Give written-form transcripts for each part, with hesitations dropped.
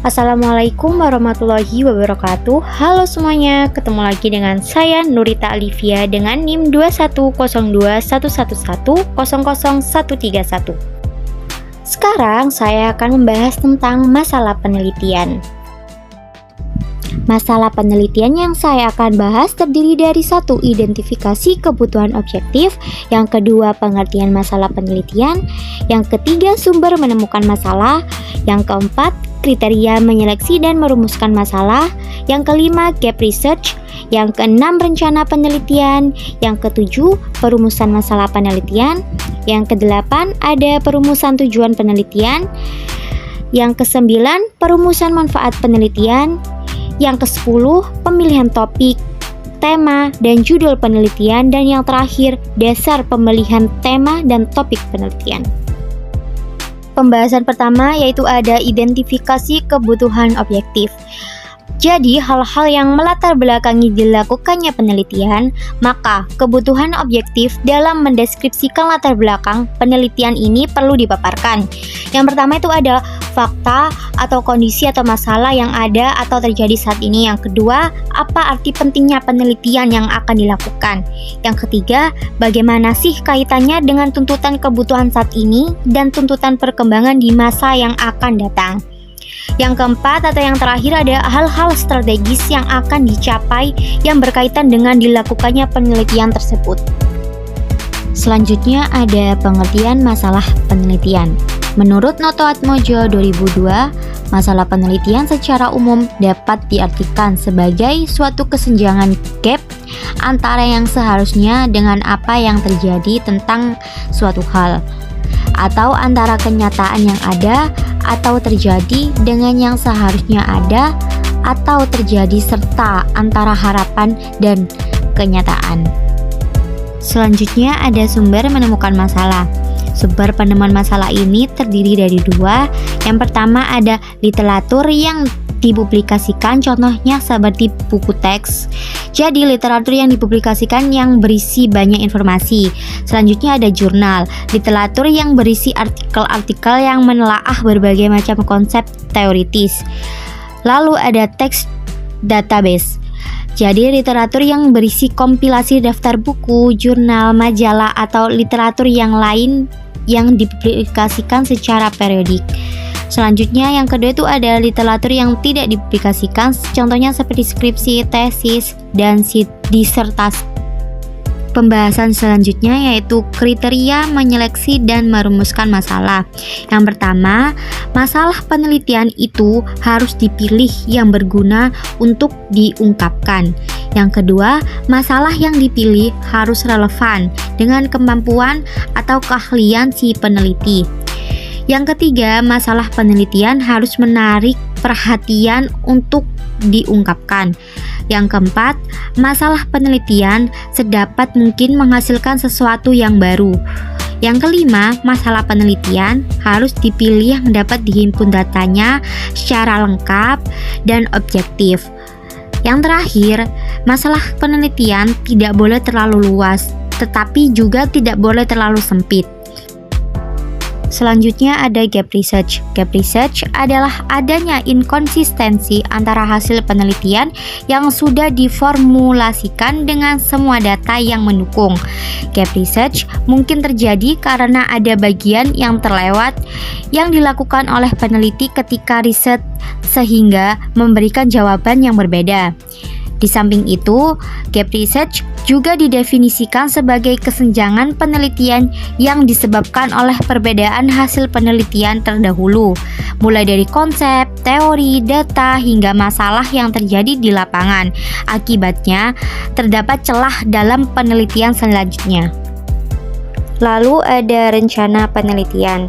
Assalamualaikum warahmatullahi wabarakatuh. Halo semuanya, ketemu lagi dengan saya Nurita Alivia dengan NIM 2102111000131. Sekarang saya akan membahas tentang masalah penelitian. Masalah penelitian yang saya akan bahas terdiri dari 1. Identifikasi kebutuhan objektif, yang kedua pengertian masalah penelitian, yang ketiga sumber menemukan masalah, yang keempat kriteria menyeleksi dan merumuskan masalah, yang kelima gap research, yang keenam rencana penelitian, yang ketujuh perumusan masalah penelitian, yang kedelapan ada perumusan tujuan penelitian, yang kesembilan perumusan manfaat penelitian, yang ke-10 pemilihan topik, tema, dan judul penelitian, dan yang terakhir dasar pemilihan tema dan topik penelitian. Pembahasan pertama yaitu ada identifikasi kebutuhan objektif. Jadi, hal-hal yang melatar belakangi dilakukannya penelitian, maka kebutuhan objektif dalam mendeskripsikan latar belakang penelitian ini perlu dipaparkan. Yang pertama itu ada fakta atau kondisi atau masalah yang ada atau terjadi saat ini. Yang kedua, apa arti pentingnya penelitian yang akan dilakukan. Yang ketiga, bagaimana sih kaitannya dengan tuntutan kebutuhan saat ini dan tuntutan perkembangan di masa yang akan datang. Yang keempat atau yang terakhir ada hal-hal strategis yang akan dicapai yang berkaitan dengan dilakukannya penelitian tersebut. Selanjutnya ada pengertian masalah penelitian. Menurut Noto Atmojo 2002, masalah penelitian secara umum dapat diartikan sebagai suatu kesenjangan gap antara yang seharusnya dengan apa yang terjadi tentang suatu hal, atau antara kenyataan yang ada atau terjadi dengan yang seharusnya ada atau terjadi, serta antara harapan dan kenyataan. Selanjutnya ada sumber menemukan masalah. Sumber penemuan masalah ini terdiri dari 2. Yang pertama ada literatur yang dipublikasikan, contohnya seperti buku teks. Jadi literatur yang dipublikasikan yang berisi banyak informasi. Selanjutnya ada jurnal, literatur yang berisi artikel-artikel yang menelaah berbagai macam konsep teoritis. Lalu ada teks database. Jadi literatur yang berisi kompilasi daftar buku, jurnal, majalah, atau literatur yang lain yang dipublikasikan secara periodik. Selanjutnya yang kedua itu ada literatur yang tidak dipublikasikan, contohnya seperti skripsi, tesis, dan disertasi. Pembahasan selanjutnya yaitu kriteria menyeleksi dan merumuskan masalah. Yang pertama, masalah penelitian itu harus dipilih yang berguna untuk diungkapkan. Yang kedua, masalah yang dipilih harus relevan dengan kemampuan atau keahlian si peneliti. Yang ketiga, masalah penelitian harus menarik perhatian untuk diungkapkan. Yang keempat, masalah penelitian sedapat mungkin menghasilkan sesuatu yang baru. Yang kelima, masalah penelitian harus dipilih yang dapat dihimpun datanya secara lengkap dan objektif. Yang terakhir, masalah penelitian tidak boleh terlalu luas, tetapi juga tidak boleh terlalu sempit. Selanjutnya ada gap research. Gap research adalah adanya inkonsistensi antara hasil penelitian yang sudah diformulasikan dengan semua data yang mendukung. Gap research mungkin terjadi karena ada bagian yang terlewat yang dilakukan oleh peneliti ketika riset sehingga memberikan jawaban yang berbeda. Di samping itu, gap research juga didefinisikan sebagai kesenjangan penelitian yang disebabkan oleh perbedaan hasil penelitian terdahulu, mulai dari konsep, teori, data, hingga masalah yang terjadi di lapangan. Akibatnya, terdapat celah dalam penelitian selanjutnya. Lalu ada rencana penelitian.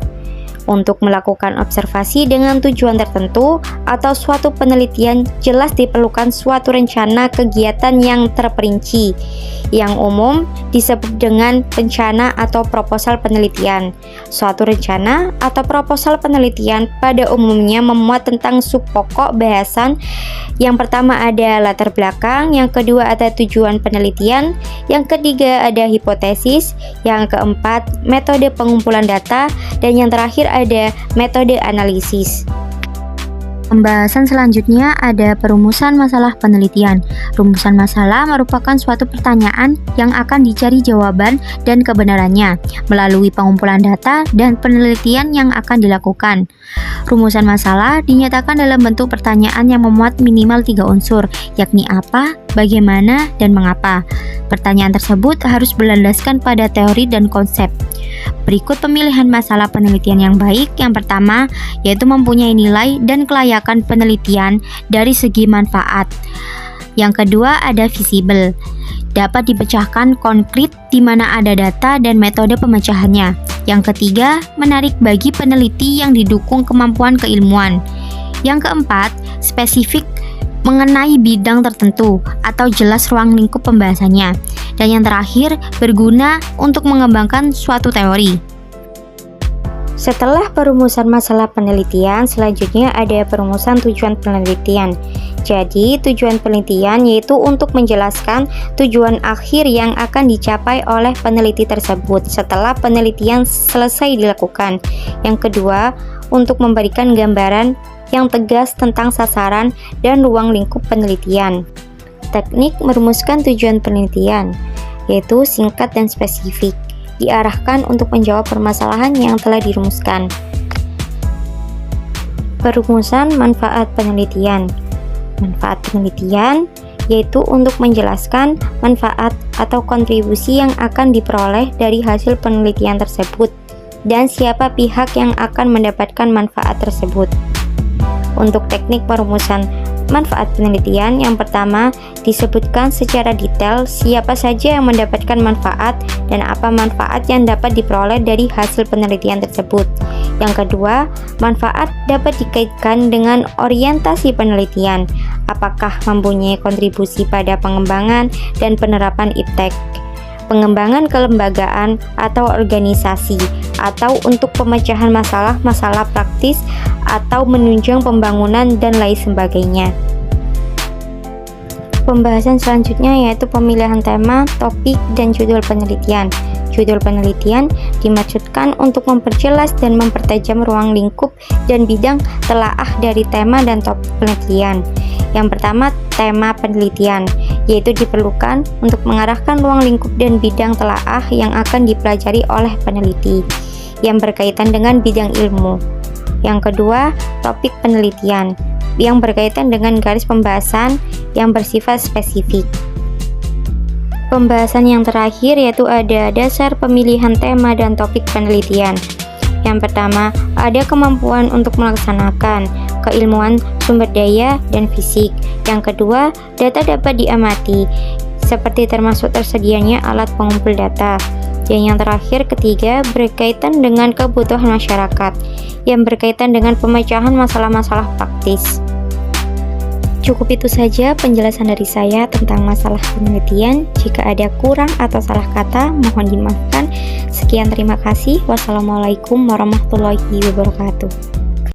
Untuk melakukan observasi dengan tujuan tertentu atau suatu penelitian, jelas diperlukan suatu rencana kegiatan yang terperinci, yang umum disebut dengan rencana atau proposal penelitian. Suatu rencana atau proposal penelitian pada umumnya memuat tentang subpokok bahasan. Yang pertama ada latar belakang, yang kedua ada tujuan penelitian, yang ketiga ada hipotesis, yang keempat metode pengumpulan data, dan yang terakhir ada metode analisis. Pembahasan selanjutnya ada perumusan masalah penelitian. Rumusan masalah merupakan suatu pertanyaan yang akan dicari jawaban dan kebenarannya melalui pengumpulan data dan penelitian yang akan dilakukan. Rumusan masalah dinyatakan dalam bentuk pertanyaan yang memuat minimal 3 unsur, yakni apa, bagaimana, dan mengapa. Pertanyaan tersebut harus berlandaskan pada teori dan konsep. Berikut pemilihan masalah penelitian yang baik. Yang pertama, yaitu mempunyai nilai dan kelayakan penelitian dari segi manfaat. Yang kedua, ada visible. Dapat dipecahkan konkret di mana ada data dan metode pemecahannya. Yang ketiga, menarik bagi peneliti yang didukung kemampuan keilmuan. Yang keempat, spesifik mengenai bidang tertentu atau jelas ruang lingkup pembahasannya. Dan yang terakhir, berguna untuk mengembangkan suatu teori. Setelah perumusan masalah penelitian, selanjutnya ada perumusan tujuan penelitian. Jadi, tujuan penelitian yaitu untuk menjelaskan tujuan akhir yang akan dicapai oleh peneliti tersebut setelah penelitian selesai dilakukan. Yang kedua, untuk memberikan gambaran yang tegas tentang sasaran dan ruang lingkup penelitian. Teknik merumuskan tujuan penelitian, yaitu singkat dan spesifik, diarahkan untuk menjawab permasalahan yang telah dirumuskan. Perumusan manfaat penelitian. Manfaat penelitian yaitu untuk menjelaskan manfaat atau kontribusi yang akan diperoleh dari hasil penelitian tersebut dan siapa pihak yang akan mendapatkan manfaat tersebut. Untuk teknik perumusan manfaat penelitian, yang pertama disebutkan secara detail siapa saja yang mendapatkan manfaat dan apa manfaat yang dapat diperoleh dari hasil penelitian tersebut. Yang kedua, manfaat dapat dikaitkan dengan orientasi penelitian, apakah mempunyai kontribusi pada pengembangan dan penerapan iptek, pengembangan kelembagaan atau organisasi, atau untuk pemecahan masalah-masalah praktis atau menunjang pembangunan dan lain sebagainya. Pembahasan selanjutnya yaitu pemilihan tema, topik, dan judul penelitian. Judul penelitian dimaksudkan untuk memperjelas dan mempertajam ruang lingkup dan bidang telaah dari tema dan topik penelitian. Yang pertama, tema penelitian, yaitu diperlukan untuk mengarahkan ruang lingkup dan bidang telaah yang akan dipelajari oleh peneliti, yang berkaitan dengan bidang ilmu. Yang kedua, topik penelitian, yang berkaitan dengan garis pembahasan yang bersifat spesifik. Pembahasan yang terakhir yaitu ada dasar pemilihan tema dan topik penelitian. Yang pertama, ada kemampuan untuk melaksanakan keilmuan sumber daya dan fisik. Yang kedua, data dapat diamati, seperti termasuk tersedianya alat pengumpul data. Dan yang terakhir, ketiga, berkaitan dengan kebutuhan masyarakat, yang berkaitan dengan pemecahan masalah-masalah praktis. Cukup itu saja penjelasan dari saya tentang masalah penelitian. Jika ada kurang atau salah kata, mohon dimaafkan. Sekian, terima kasih. Wassalamualaikum warahmatullahi wabarakatuh.